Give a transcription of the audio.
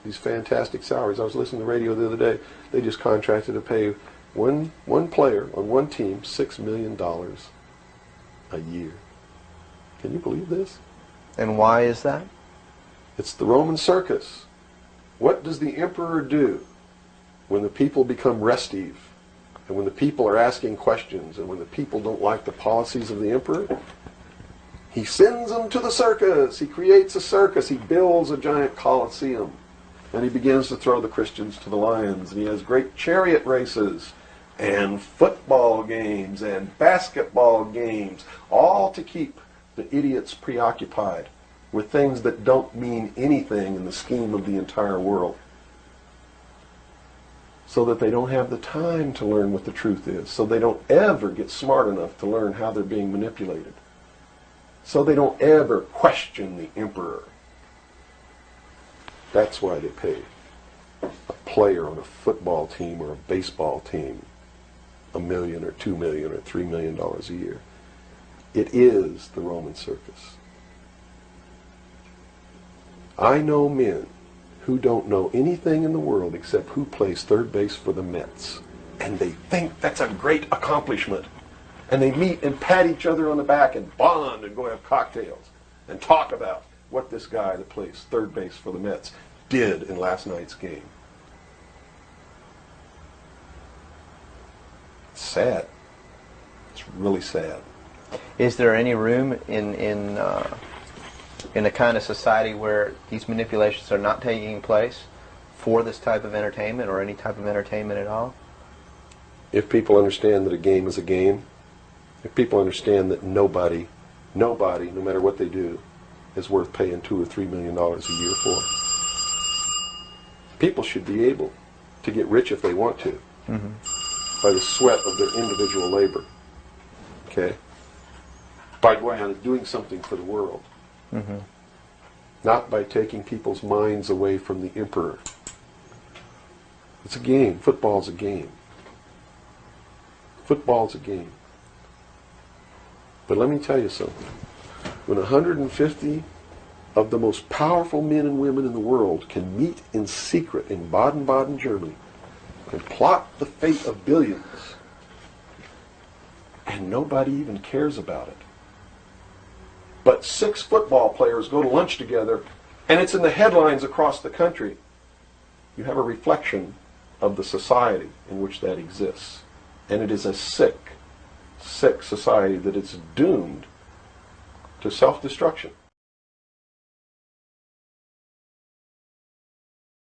these fantastic salaries. I was listening to the radio the other day. They just contracted to pay one player on one team $6 million a year. Can you believe this? And why is that? It's the Roman circus. What does the emperor do when the people become restive, and when the people are asking questions, and when the people don't like the policies of the emperor? He sends them to the circus. He creates a circus. He builds a giant coliseum. And he begins to throw the Christians to the lions. And he has great chariot races and football games and basketball games, all to keep the idiots preoccupied with things that don't mean anything in the scheme of the entire world, so that they don't have the time to learn what the truth is, so they don't ever get smart enough to learn how they're being manipulated, so they don't ever question the emperor. That's why they pay a player on a football team or a baseball team $1 million or $2 million or $3 million a year. It is the Roman circus. I know men who don't know anything in the world except who plays third base for the Mets. And they think that's a great accomplishment. And they meet and pat each other on the back and bond and go have cocktails and talk about what this guy that plays third base for the Mets did in last night's game. It's sad. It's really sad. Is there any room in a kind of society where these manipulations are not taking place for this type of entertainment, or any type of entertainment at all? If people understand that a game is a game, if people understand that nobody, no matter what they do, is worth paying $2 or $3 million a year for, people should be able to get rich if they want to, by the sweat of their individual labor. Okay? By going out and doing something for the world. Not by taking people's minds away from the emperor. It's a game. Football's a game. Football's a game. But let me tell you something. When 150 of the most powerful men and women in the world can meet in secret in Baden-Baden, Germany, and plot the fate of billions, and nobody even cares about it, but 6 football players go to lunch together, and it's in the headlines across the country, you have a reflection of the society in which that exists. And it is a sick society that is doomed to self-destruction.